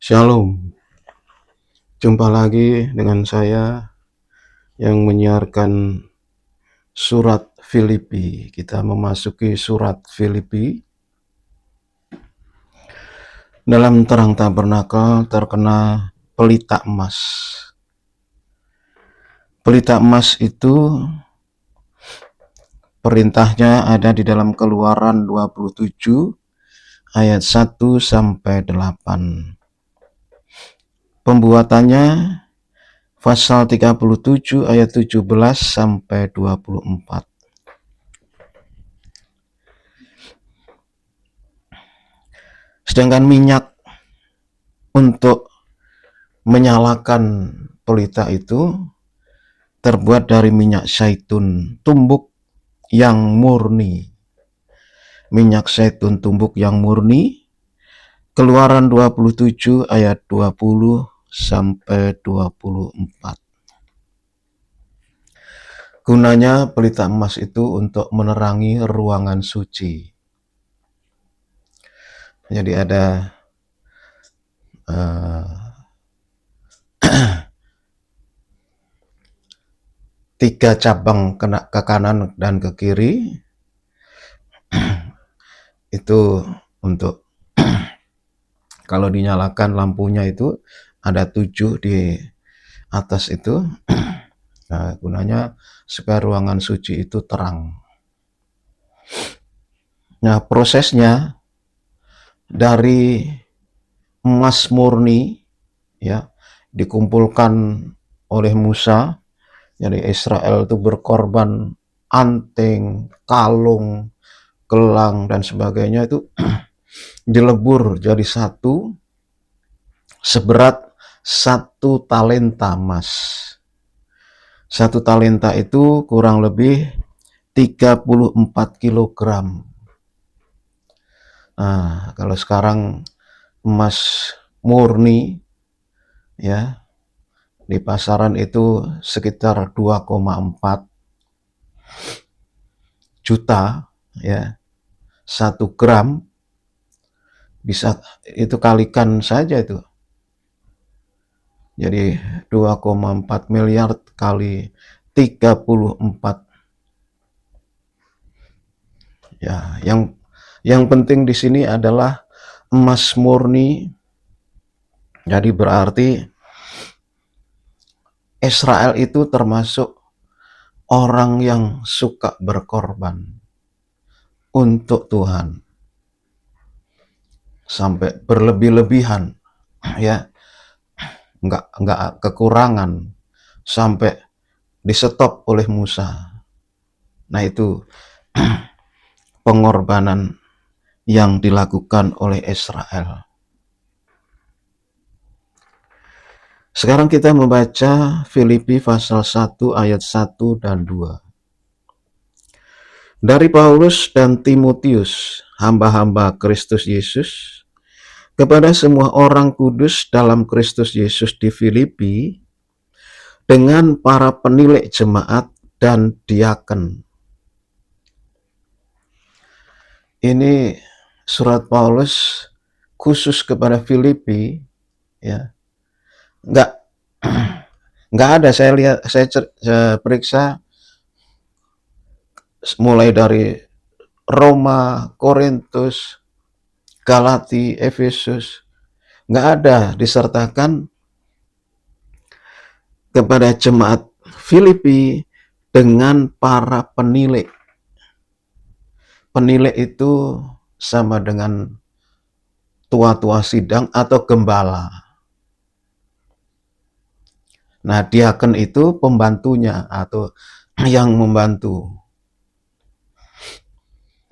Shalom, jumpa lagi dengan saya yang menyiarkan surat Filipi. Kita memasuki surat Filipi. Dalam terang tabernakel terkena pelita emas. Pelita emas itu perintahnya ada di dalam Keluaran 27 ayat 1 sampai 8. Pembuatannya pasal 37 ayat 17 sampai 24. Sedangkan minyak untuk menyalakan pelita itu terbuat dari minyak zaitun tumbuk yang murni. Minyak zaitun tumbuk yang murni. Keluaran 27 ayat 20 sampai 24. Gunanya pelita emas itu untuk menerangi ruangan suci. Jadi ada tiga cabang ke kanan dan ke kiri. Itu untuk kalau dinyalakan lampunya itu ada 7 di atas itu. Nah, gunanya supaya ruangan suci itu terang. Nah, prosesnya dari emas murni ya dikumpulkan oleh Musa. Jadi Israel itu berkorban anting, kalung, gelang dan sebagainya itu dilebur jadi satu seberat 1 talenta emas. 1 talenta itu kurang lebih 34 kilogram. Nah, kalau sekarang emas murni ya di pasaran itu sekitar 2,4 juta ya. 1 gram bisa itu kalikan saja itu. Jadi 2,4 miliar kali 34. Ya, yang penting di sini adalah emas murni. Jadi berarti Israel itu termasuk orang yang suka berkorban untuk Tuhan. Sampai berlebih-lebihan ya. Enggak kekurangan sampai di-stop oleh Musa. Nah, itu pengorbanan yang dilakukan oleh Israel. Sekarang kita membaca Filipi pasal 1 ayat 1 dan 2. Dari Paulus dan Timotius, hamba-hamba Kristus Yesus, kepada semua orang kudus dalam Kristus Yesus di Filipi, dengan para penilik jemaat dan diaken. Ini surat Paulus khusus kepada Filipi ya. Enggak ada, saya periksa mulai dari Roma, Korintus, Galati, Efesus, enggak ada disertakan kepada jemaat Filipi dengan para penilik. Penilik itu sama dengan tua-tua sidang atau gembala. Nah, diaken itu pembantunya atau yang membantu.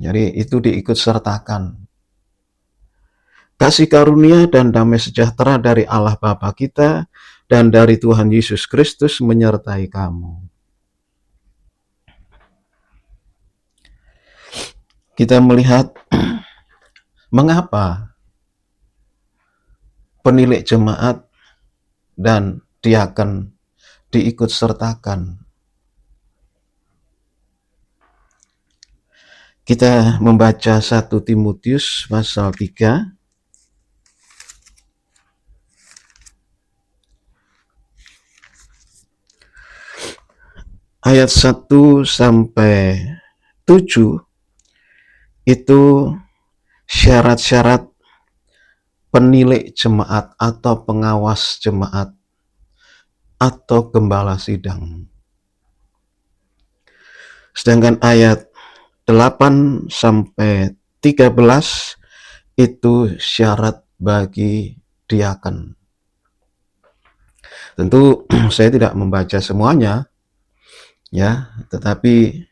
Jadi itu diikut sertakan. Kasih karunia dan damai sejahtera dari Allah Bapa kita dan dari Tuhan Yesus Kristus menyertai kamu. Kita melihat mengapa penilik jemaat dan diaken diikut sertakan. Kita membaca 1 Timotius pasal 3 ayat 1 sampai 7 itu syarat-syarat penilai jemaat atau pengawas jemaat atau gembala sidang. Sedangkan ayat 8 sampai 13 itu syarat bagi diaken. Tentu saya tidak membaca semuanya ya, tetapi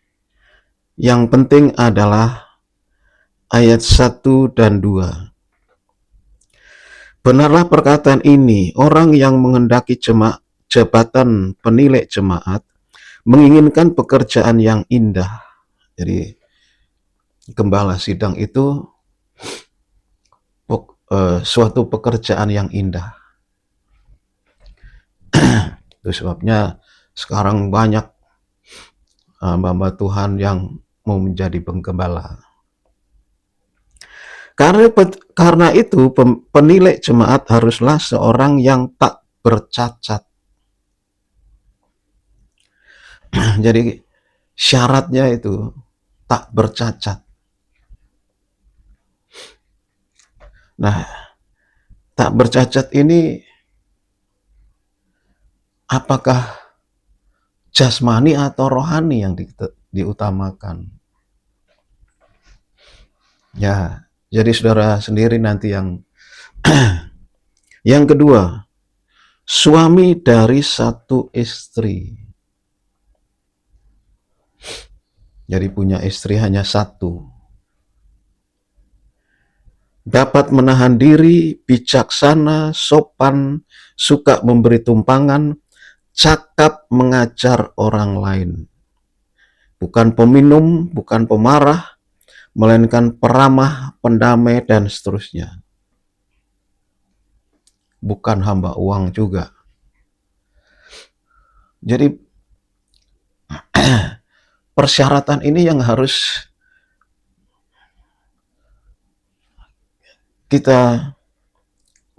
yang penting adalah ayat 1 dan 2. Benarlah perkataan ini, orang yang menghendaki jabatan penilai jemaat menginginkan pekerjaan yang indah. Jadi gembala sidang itu suatu pekerjaan yang indah. Itu sebabnya sekarang banyak hamba Tuhan yang mau menjadi penggembala. Karena itu penilai jemaat haruslah seorang yang tak bercacat. Jadi syaratnya itu tak bercacat. Nah, tak bercacat ini apakah jasmani atau rohani yang diutamakan? Ya, jadi saudara sendiri nanti yang yang kedua, suami dari satu istri. Jadi punya istri hanya satu. Dapat menahan diri, bijaksana, sopan, suka memberi tumpangan, cakap mengajar orang lain. Bukan peminum, bukan pemarah, melainkan peramah, pendamai, dan seterusnya. Bukan hamba uang juga. Jadi persyaratan ini yang harus kita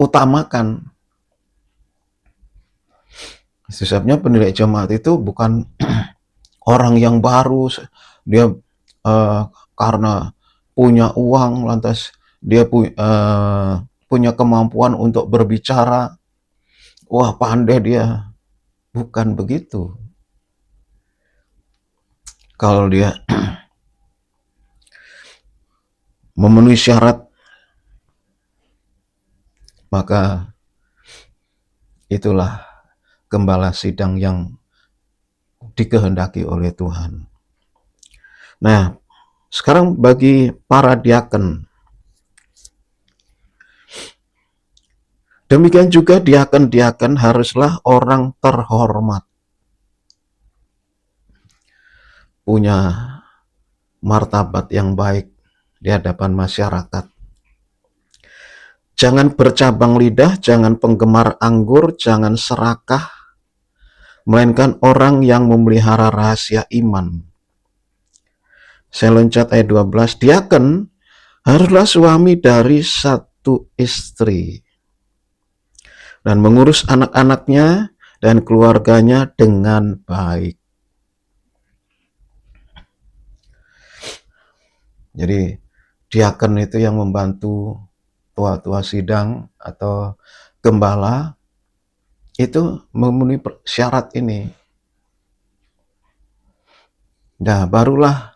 utamakan. Sebabnya penilai jemaat itu bukan orang yang baru, dia karena punya uang lantas dia punya kemampuan untuk berbicara, wah pandai dia. Bukan begitu. Kalau dia memenuhi syarat, maka itulah gembala sidang yang dikehendaki oleh Tuhan. Nah, sekarang bagi para diaken, demikian juga diaken-diaken haruslah orang terhormat, punya martabat yang baik di hadapan masyarakat. Jangan bercabang lidah, jangan penggemar anggur, jangan serakah, melainkan orang yang memelihara rahasia iman. Saya loncat ayat 12, diaken haruslah suami dari satu istri dan mengurus anak-anaknya dan keluarganya dengan baik. Jadi diaken itu yang membantu tua-tua sidang atau gembala itu memenuhi syarat ini. Nah, barulah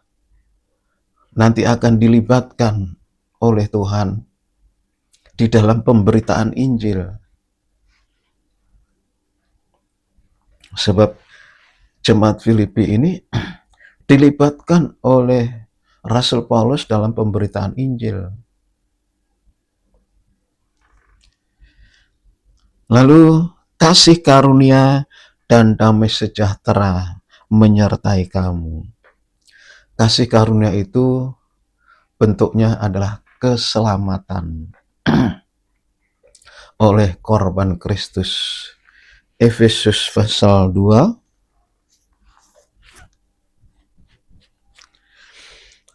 nanti akan dilibatkan oleh Tuhan di dalam pemberitaan Injil. Sebab jemaat Filipi ini dilibatkan oleh Rasul Paulus dalam pemberitaan Injil. Lalu kasih karunia dan damai sejahtera menyertai kamu. Kasih karunia itu bentuknya adalah keselamatan oleh korban Kristus. Efesus pasal 2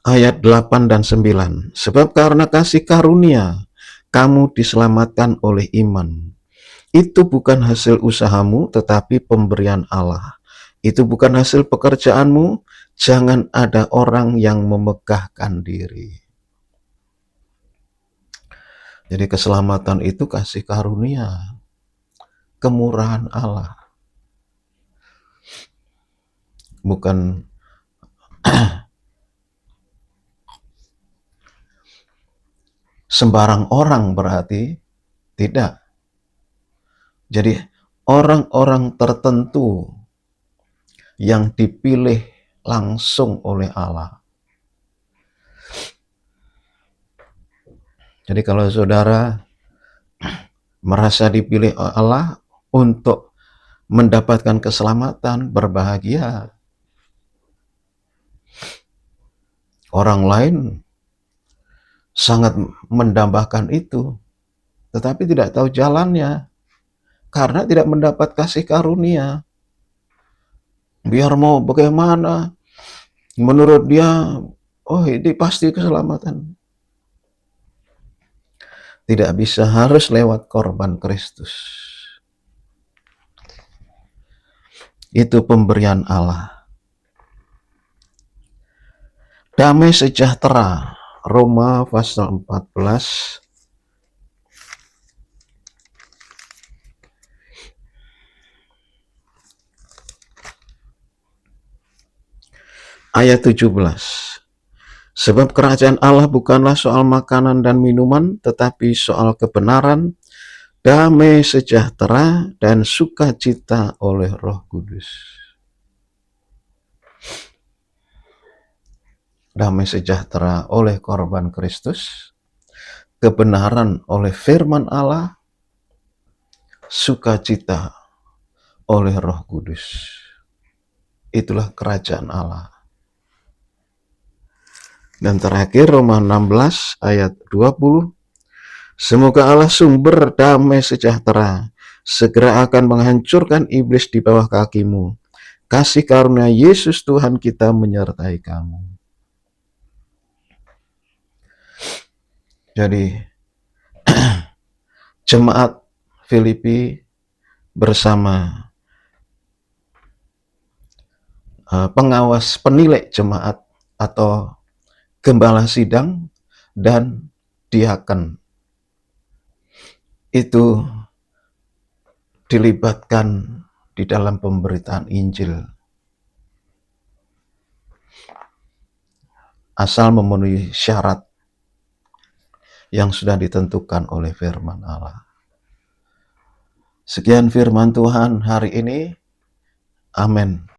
ayat 8 dan 9. Sebab karena kasih karunia kamu diselamatkan oleh iman. Itu bukan hasil usahamu, tetapi pemberian Allah. Itu bukan hasil pekerjaanmu, jangan ada orang yang memegahkan diri. Jadi keselamatan itu kasih karunia, kemurahan Allah. Bukan sembarang orang berarti, tidak. Jadi orang-orang tertentu yang dipilih langsung oleh Allah. Jadi kalau saudara merasa dipilih oleh Allah untuk mendapatkan keselamatan, berbahagia. Orang lain sangat mendambakan itu, tetapi tidak tahu jalannya, karena tidak mendapat kasih karunia. Biar mau bagaimana, menurut dia, oh ini pasti keselamatan. Tidak bisa, harus lewat korban Kristus. Itu pemberian Allah. Damai sejahtera, Roma pasal 14, ayat 17. Sebab kerajaan Allah bukanlah soal makanan dan minuman, tetapi soal kebenaran, damai sejahtera, dan sukacita oleh Roh Kudus. Damai sejahtera oleh korban Kristus, kebenaran oleh firman Allah, sukacita oleh Roh Kudus. Itulah kerajaan Allah. Dan terakhir Roma 16 ayat 20. Semoga Allah sumber damai sejahtera segera akan menghancurkan iblis di bawah kakimu. Kasih karunia Yesus Tuhan kita menyertai kamu. Jadi jemaat Filipi bersama pengawas penilai jemaat atau gembala sidang dan diaken itu dilibatkan di dalam pemberitaan Injil asal memenuhi syarat yang sudah ditentukan oleh firman Allah. Sekian firman Tuhan hari ini. Amin.